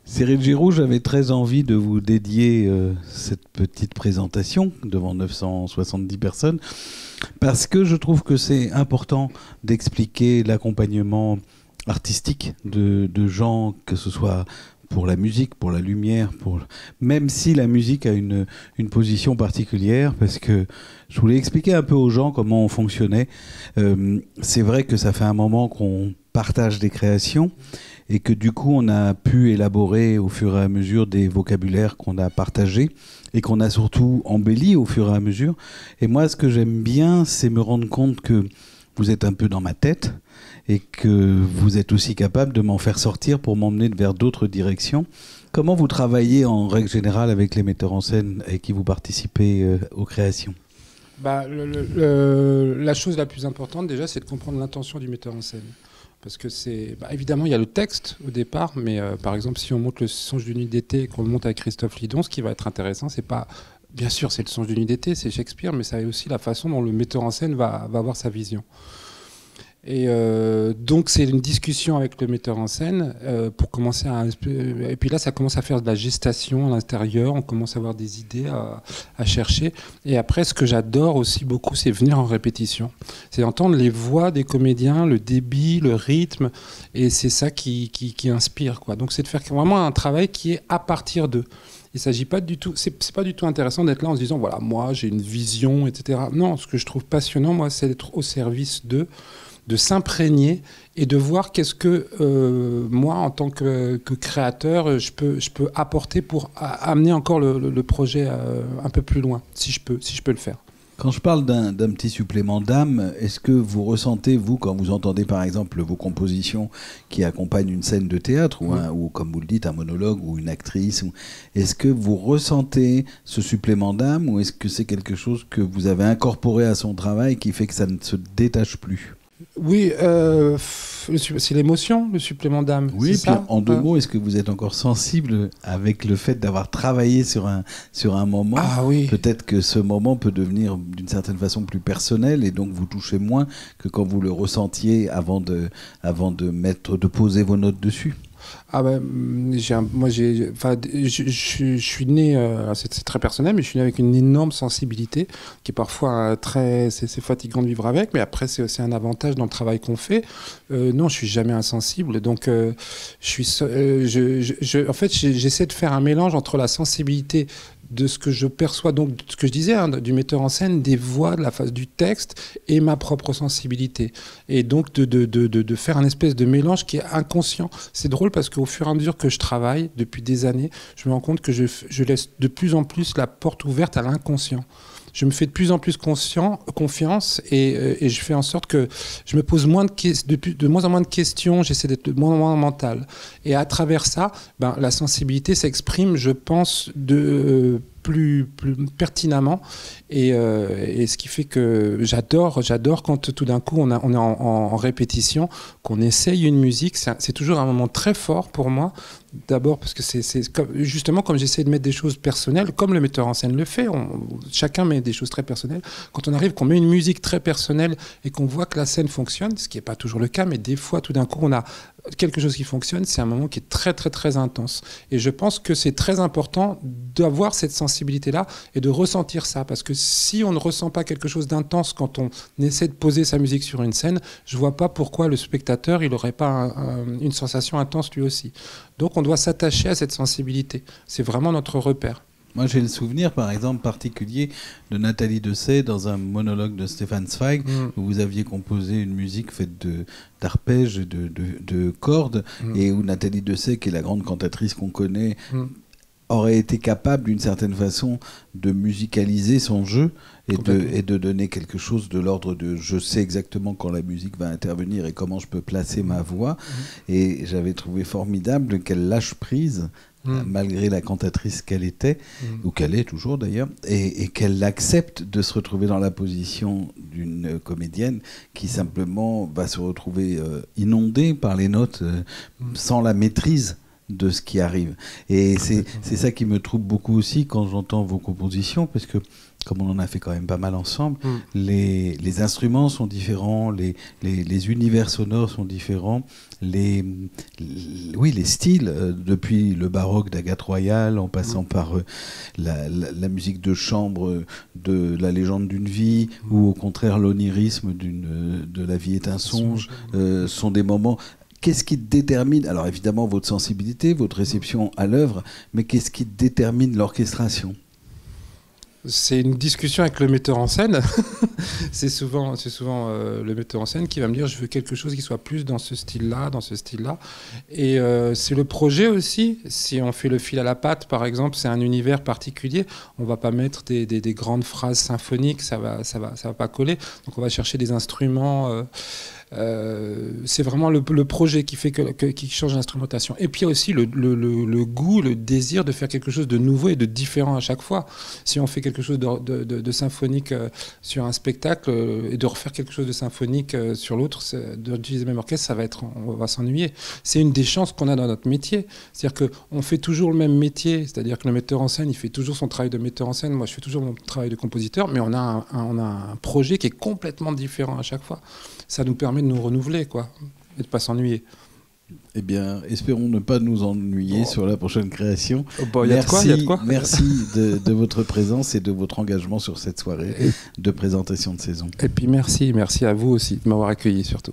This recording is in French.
Cyril Giroux, j'avais très envie de vous dédier cette petite présentation devant 970 personnes parce que je trouve que c'est important d'expliquer l'accompagnement artistique de gens, que ce soit pour la musique, pour la lumière, même si la musique a une position particulière, parce que je voulais expliquer un peu aux gens comment on fonctionnait. C'est vrai que ça fait un moment qu'on partage des créations et que du coup on a pu élaborer au fur et à mesure des vocabulaires qu'on a partagés et qu'on a surtout embellis au fur et à mesure. Et moi, ce que j'aime bien, c'est me rendre compte que vous êtes un peu dans ma tête et que vous êtes aussi capable de m'en faire sortir pour m'emmener vers d'autres directions. Comment vous travaillez en règle générale avec les metteurs en scène avec qui vous participez aux créations ? La chose la plus importante déjà, c'est de comprendre l'intention du metteur en scène. Parce que évidemment, il y a le texte au départ, mais par exemple, si on monte le Songe d'une nuit d'été et qu'on le monte avec Christophe Lidon, ce qui va être intéressant, c'est pas... Bien sûr, c'est le Songe d'une nuit d'été, c'est Shakespeare, mais ça est aussi la façon dont le metteur en scène va avoir sa vision. Et donc c'est une discussion avec le metteur en scène pour commencer et puis là ça commence à faire de la gestation à l'intérieur, on commence à avoir des idées à chercher, et après ce que j'adore aussi beaucoup, c'est venir en répétition, c'est entendre les voix des comédiens, le débit, le rythme, et c'est ça qui inspire, quoi. Donc c'est de faire vraiment un travail qui est à partir d'eux. Il s'agit pas du tout, c'est pas du tout intéressant d'être là en se disant voilà, moi j'ai une vision, etc. Non, ce que je trouve passionnant, moi, c'est d'être au service d'eux, de s'imprégner et de voir qu'est-ce que moi, en tant que créateur, je peux apporter pour amener encore le projet un peu plus loin, si je peux le faire. Quand je parle d'un petit supplément d'âme, est-ce que vous ressentez, vous, quand vous entendez par exemple vos compositions qui accompagnent une scène de théâtre ou comme vous le dites, un monologue ou une actrice, est-ce que vous ressentez ce supplément d'âme ou est-ce que c'est quelque chose que vous avez incorporé à son travail qui fait que ça ne se détache plus ? Oui, c'est l'émotion, le supplément d'âme. Oui, et puis en deux mots, est-ce que vous êtes encore sensible avec le fait d'avoir travaillé sur un moment ? Ah oui. Peut-être que ce moment peut devenir d'une certaine façon plus personnel et donc vous touchez moins que quand vous le ressentiez avant de poser vos notes dessus. Ah ben, je suis né, c'est très personnel, mais je suis né avec une énorme sensibilité qui est parfois c'est fatigant de vivre avec, mais après c'est aussi un avantage dans le travail qu'on fait. Non, je suis jamais insensible, donc en fait j'essaie de faire un mélange entre la sensibilité de ce que je perçois, donc de ce que je disais, du metteur en scène, des voix, de la phase du texte et ma propre sensibilité. Et donc de faire un espèce de mélange qui est inconscient. C'est drôle parce qu'au fur et à mesure que je travaille, depuis des années, je me rends compte que je laisse de plus en plus la porte ouverte à l'inconscient. Je me fais de plus en plus confiance et je fais en sorte que je me pose de moins en moins de questions, j'essaie d'être de moins en moins mental. Et à travers ça, la sensibilité s'exprime, je pense, plus pertinemment et ce qui fait que j'adore quand tout d'un coup on est en répétition, qu'on essaye une musique, c'est toujours un moment très fort pour moi. D'abord parce que c'est justement comme j'essaie de mettre des choses personnelles, comme le metteur en scène le fait, chacun met des choses très personnelles. Quand on arrive, qu'on met une musique très personnelle et qu'on voit que la scène fonctionne, ce qui n'est pas toujours le cas, mais des fois tout d'un coup on a quelque chose qui fonctionne, c'est un moment qui est très très très intense. Et je pense que c'est très important d'avoir cette sensibilité-là et de ressentir ça, parce que si on ne ressent pas quelque chose d'intense quand on essaie de poser sa musique sur une scène, je vois pas pourquoi le spectateur il n'aurait pas une sensation intense lui aussi. Donc on doit s'attacher à cette sensibilité. C'est vraiment notre repère. Moi, j'ai le souvenir, par exemple, particulier de Nathalie Dessay dans un monologue de Stefan Zweig, où vous aviez composé une musique faite d'arpèges, de cordes, et où Nathalie Dessay, qui est la grande cantatrice qu'on connaît, aurait été capable, d'une certaine façon, de musicaliser son jeu et de donner quelque chose de l'ordre de « je sais exactement quand la musique va intervenir et comment je peux placer ma voix ». Et j'avais trouvé formidable qu'elle lâche prise, malgré la cantatrice qu'elle était, ou qu'elle est toujours d'ailleurs, et qu'elle accepte de se retrouver dans la position d'une comédienne qui simplement va se retrouver inondée par les notes sans la maîtrise de ce qui arrive. Et c'est ça qui me trouble beaucoup aussi quand j'entends vos compositions, parce que comme on en a fait quand même pas mal ensemble, les instruments sont différents, les univers sonores sont différents, les styles, depuis le baroque d'Agathe Royal, en passant par la musique de chambre de La légende d'une vie, ou au contraire l'onirisme de La vie est un songe, sont des moments... Qu'est-ce qui détermine, alors évidemment votre sensibilité, votre réception à l'œuvre, mais qu'est-ce qui détermine l'orchestration ? C'est une discussion avec le metteur en scène. c'est souvent le metteur en scène qui va me dire je veux quelque chose qui soit plus dans ce style-là, dans ce style-là. Et c'est le projet aussi. Si on fait le fil à la patte, par exemple, c'est un univers particulier. On va pas mettre des grandes phrases symphoniques, ça va pas coller. Donc on va chercher des instruments. C'est vraiment le projet qui fait qui change l'instrumentation. Et puis il y a aussi le goût, le désir de faire quelque chose de nouveau et de différent à chaque fois. Si on fait quelque chose de symphonique sur un spectacle et de refaire quelque chose de symphonique sur l'autre, d'utiliser le même orchestre, on va s'ennuyer. C'est une des chances qu'on a dans notre métier. C'est-à-dire qu'on fait toujours le même métier, c'est-à-dire que le metteur en scène, il fait toujours son travail de metteur en scène, moi je fais toujours mon travail de compositeur, mais on a un projet qui est complètement différent à chaque fois. Ça nous permet de nous renouveler, quoi, et de ne pas s'ennuyer. Eh bien, espérons ne pas nous ennuyer sur la prochaine création. Il y a de quoi. Merci de votre présence et de votre engagement sur cette soirée de présentation de saison. Et puis merci à vous aussi de m'avoir accueilli surtout.